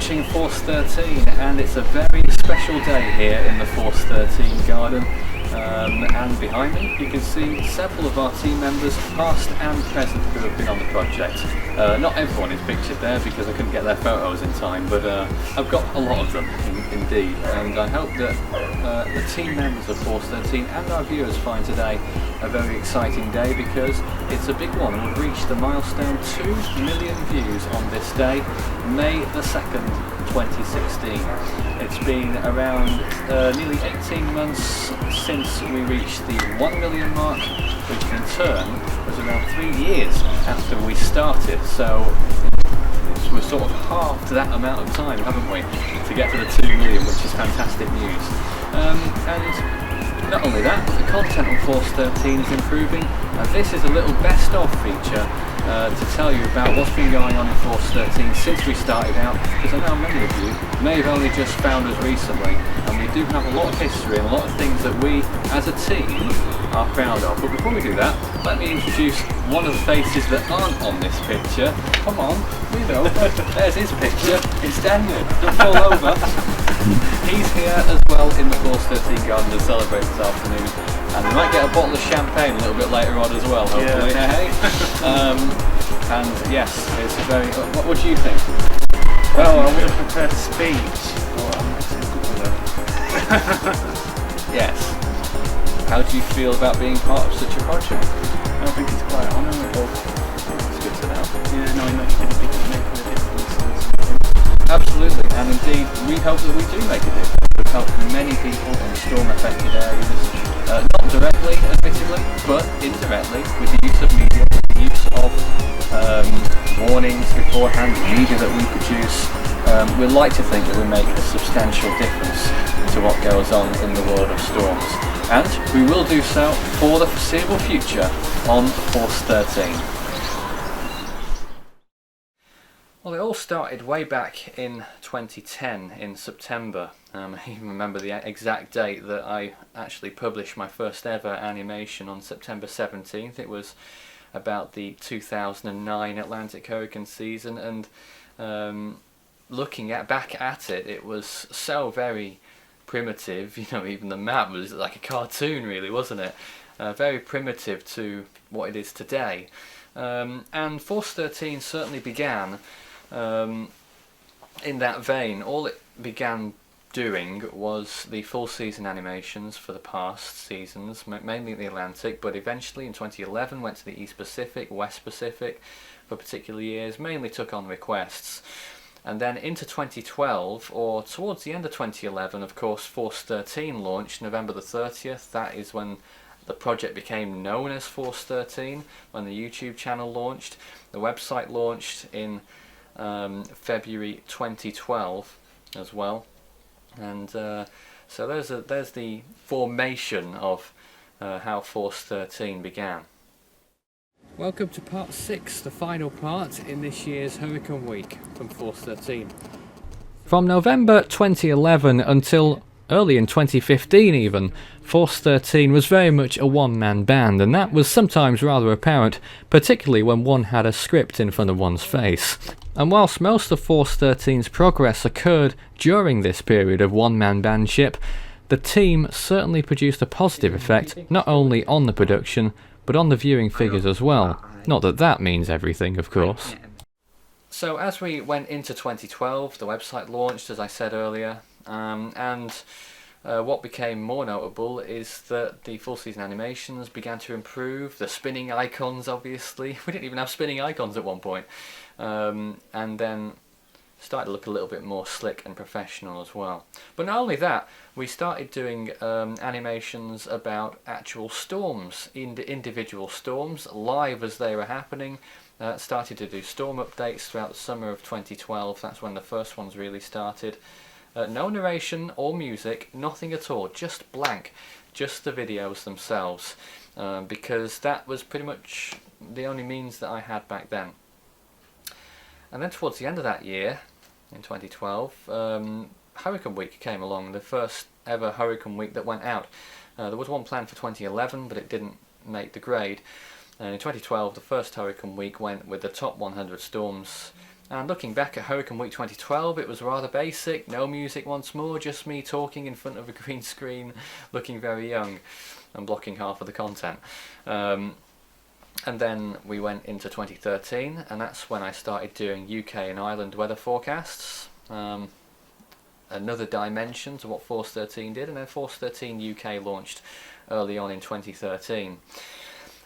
watching Force 13, and it's a very special day here in the Force 13 garden. And behind me you can see several of our team members, past and present, who have been on the project. Not everyone is pictured there because I couldn't get their photos in time, but I've got a lot of them indeed, and I hope that the team members of Force 13 and our viewers find today a very exciting day, because it's a big one. We've reached the milestone 2 million views on this day, May the 2nd, 2016. It's been around nearly 18 months since we reached the 1 million mark, which in turn was around 3 years after we started. So we've sort of halved that amount of time, haven't we, to get to the 2 million, which is fantastic news. And not only that, but the content on Force 13 is improving, and this is a little best-of feature to tell you about what's been going on in Force 13 since we started out, because I know many of you may have only just found us recently, and we do have a lot of history and a lot of things that we, as a team, are proud of. But before we do that, let me introduce one of the faces that aren't on this picture. Come on, we know. There's his picture. It's Daniel. Don't fall over. He's here as well in the Force 13 garden to celebrate this afternoon, and we might get a bottle of champagne a little bit later on as well, hopefully. Yeah. Hey? And yes, it's very. What do you think? Well, I would have preferred a speech. Well, I'm not so good with that. Yes. How do you feel about being part of such a project? I think it's quite honourable. It's good to know. Yeah, knowing that you can make a difference. Absolutely, and indeed we hope that we do make a difference. We've helped many people in storm-affected areas, not directly, admittedly, but indirectly, with the use of media, with the use of warnings beforehand, media that we produce. We like to think that we make a substantial difference to what goes on in the world of storms, and we will do so for the foreseeable future on Force 13. Well, it all started way back in 2010 in September. I even remember the exact date that I actually published my first ever animation on September 17th. It was about the 2009 Atlantic hurricane season, and looking back at it, it was so very primitive. You know, even the map was like a cartoon, really, wasn't it? Very primitive to what it is today. And Force 13 certainly began in that vein. All it began doing was the full season animations for the past seasons, mainly in the Atlantic, but eventually in 2011 went to the East Pacific, West Pacific for particular years, mainly took on requests. And then into 2012, or towards the end of 2011, of course, Force 13 launched November the 30th. That is when the project became known as Force 13, when the YouTube channel launched. The website launched in February 2012 as well, and so there's the formation of how Force 13 began. Welcome to part 6, the final part in this year's Hurricane Week from Force 13. From November 2011 until early in 2015 even, Force 13 was very much a one-man band, and that was sometimes rather apparent, particularly when one had a script in front of one's face. And whilst most of Force 13's progress occurred during this period of one-man bandship, the team certainly produced a positive effect, not only on the production, but on the viewing figures as well. Not that that means everything, of course. So as we went into 2012, the website launched, as I said earlier, and what became more notable is that the full season animations began to improve. The spinning icons, obviously. We didn't even have spinning icons at one point. And then started to look a little bit more slick and professional as well. But not only that, we started doing animations about actual storms, individual storms, live as they were happening. Started to do storm updates throughout the summer of 2012. That's when the first ones really started. No narration or music, nothing at all, just blank, just the videos themselves, because that was pretty much the only means that I had back then. And then towards the end of that year, in 2012, Hurricane Week came along, the first ever Hurricane Week that went out. There was one planned for 2011, but it didn't make the grade. And in 2012, the first Hurricane Week went with the top 100 storms And looking back at Hurricane Week 2012, it was rather basic, no music once more, just me talking in front of a green screen, looking very young and blocking half of the content. And then we went into 2013, and that's when I started doing UK and Ireland weather forecasts. Another dimension to what Force 13 did, and then Force 13 UK launched early on in 2013.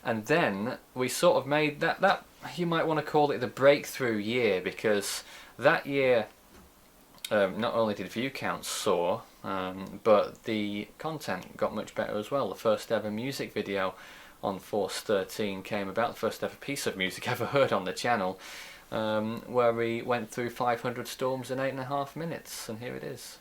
And then we sort of made that you might want to call it the breakthrough year, because that year not only did view counts soar, but the content got much better as well. The first ever music video on Force 13 came about, the first ever piece of music ever heard on the channel, where we went through 500 storms in 8.5 minutes, and here it is.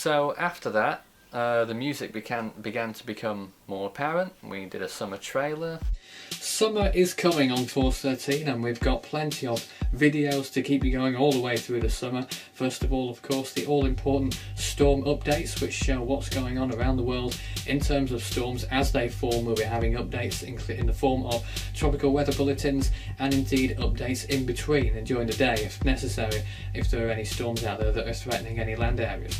So after that, the music began to become more apparent. We did a summer trailer. Summer is coming on Force 13, and we've got plenty of videos to keep you going all the way through the summer. First of all, of course, the all-important storm updates, which show what's going on around the world in terms of storms as they form. We'll be having updates in the form of tropical weather bulletins, and indeed updates in between and during the day if necessary, if there are any storms out there that are threatening any land areas.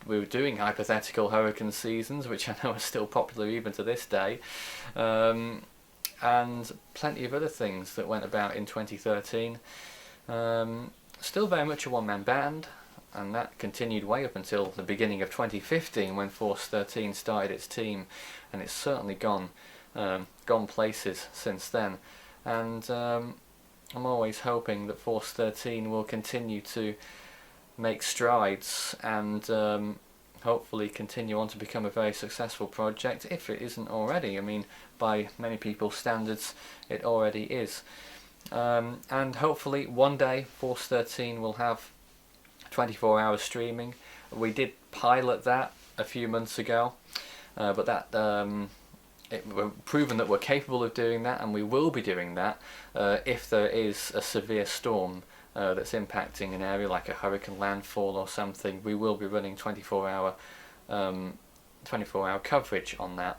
We were doing hypothetical hurricane seasons, which I know are still popular even to this day, and plenty of other things that went about in 2013. Still very much a one-man band, and that continued way up until the beginning of 2015 when Force 13 started its team, and it's certainly gone places since then. And I'm always hoping that Force 13 will continue to make strides and hopefully continue on to become a very successful project, if it isn't already. I mean, by many people's standards it already is, and hopefully one day Force 13 will have 24-hour streaming. We did pilot that a few months ago, but that we're proven that we're capable of doing that, and we will be doing that if there is a severe storm that's impacting an area like a hurricane landfall or something. We will be running 24-hour coverage on that.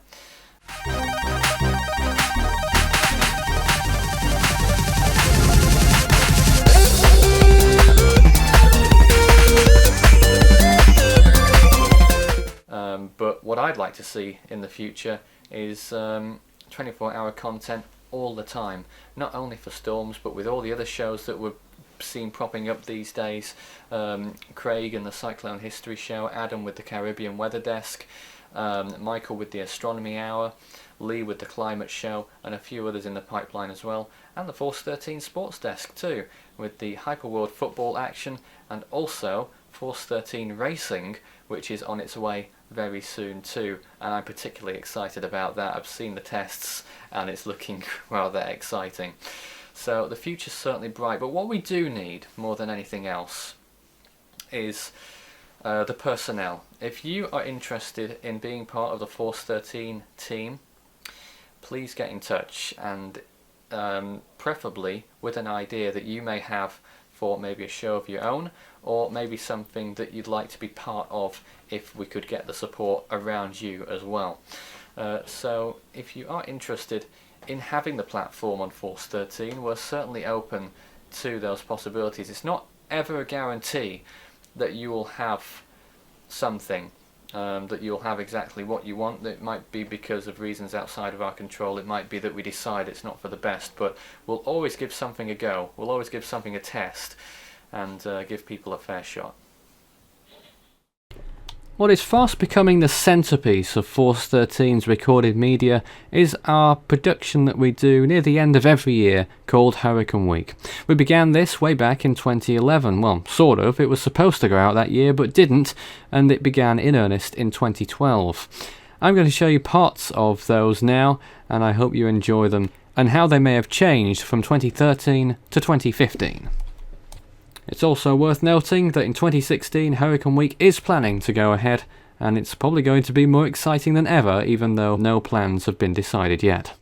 But what I'd like to see in the future is 24-hour content all the time, not only for storms but with all the other shows that we're seen propping up these days. Craig and the Cyclone History Show, Adam with the Caribbean Weather Desk, Michael with the Astronomy Hour, Lee with the Climate Show, and a few others in the pipeline as well, and the Force 13 Sports Desk too, with the Hyperworld football action, and also Force 13 Racing, which is on its way very soon too, and I'm particularly excited about that. I've seen the tests and it's looking rather exciting. So the future's certainly bright, but what we do need more than anything else is the personnel. If you are interested in being part of the Force 13 team, please get in touch, and preferably with an idea that you may have for maybe a show of your own, or maybe something that you'd like to be part of if we could get the support around you as well. So if you are interested in having the platform on Force 13, we're certainly open to those possibilities. It's not ever a guarantee that you will have something that you'll have exactly what you want. It might be because of reasons outside of our control. It might be that we decide it's not for the best, but we'll always give something a go. We'll always give something a test and give people a fair shot. What is fast becoming the centrepiece of Force 13's recorded media is our production that we do near the end of every year called Hurricane Week. We began this way back in 2011, well, sort of. It was supposed to go out that year but didn't, and it began in earnest in 2012. I'm going to show you parts of those now, and I hope you enjoy them, and how they may have changed from 2013 to 2015. It's also worth noting that in 2016 Hurricane Week is planning to go ahead, and it's probably going to be more exciting than ever, even though no plans have been decided yet.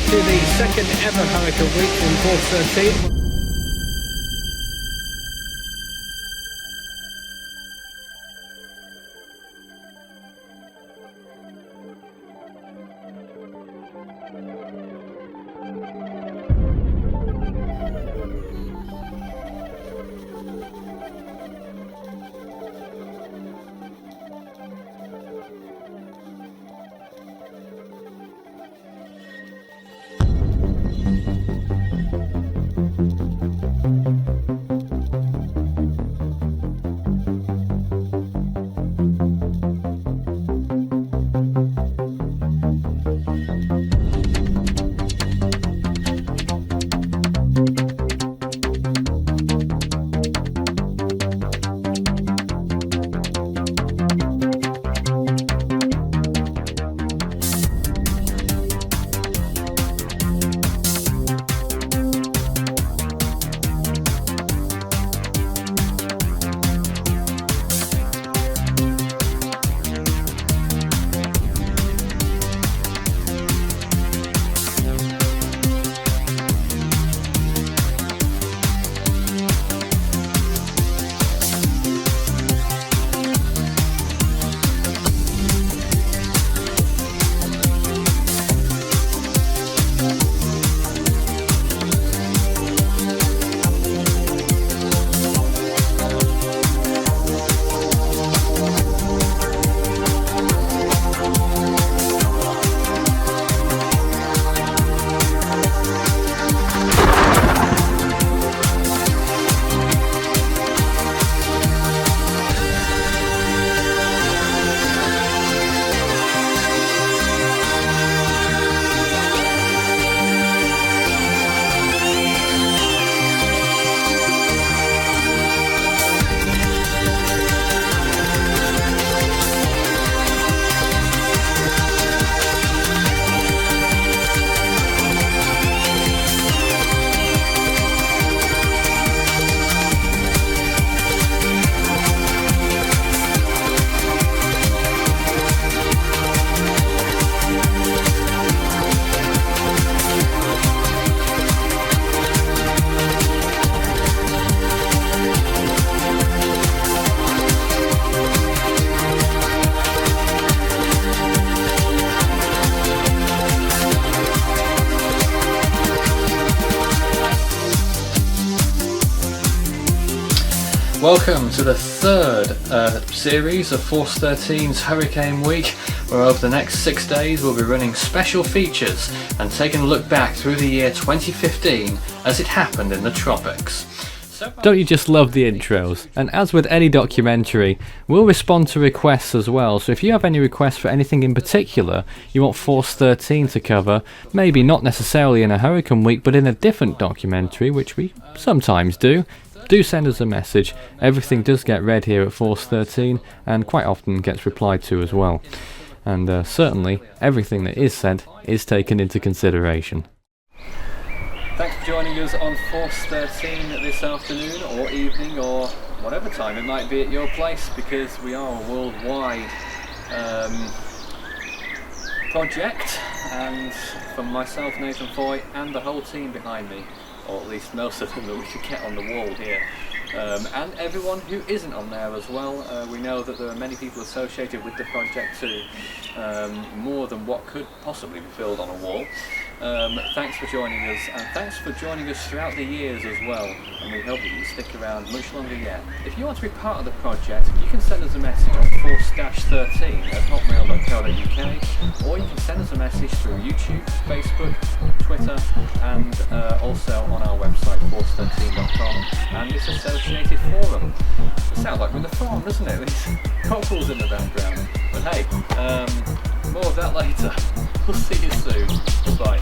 To the second ever Hurricane Week in Force 13. Welcome to the third series of Force 13's Hurricane Week, where over the next 6 days we'll be running special features and taking a look back through the year 2015 as it happened in the tropics. Don't you just love the intros? And as with any documentary, we'll respond to requests as well, so if you have any requests for anything in particular you want Force 13 to cover, maybe not necessarily in a Hurricane Week but in a different documentary, which we sometimes do send us a message. Everything does get read here at Force 13 and quite often gets replied to as well. And certainly everything that is said is taken into consideration. Thanks for joining us on Force 13 this afternoon or evening or whatever time it might be at your place, because we are a worldwide project, and from myself, Nathan Foy, and the whole team behind me, or at least most of them that we could get on the wall here, and everyone who isn't on there as well. We know that there are many people associated with the project too, more than what could possibly be filled on a wall. Thanks for joining us, and thanks for joining us throughout the years as well, and we hope that you stick around much longer yet. If you want to be part of the project, you can send us a message on force-13@hotmail.co.uk, or you can send us a message through YouTube, Facebook, Twitter, and also on our website force13.com and its associated forum. It sounds like we're in the forum, doesn't it? These cockles in the background. But hey, more of that later. We'll see you soon. Bye.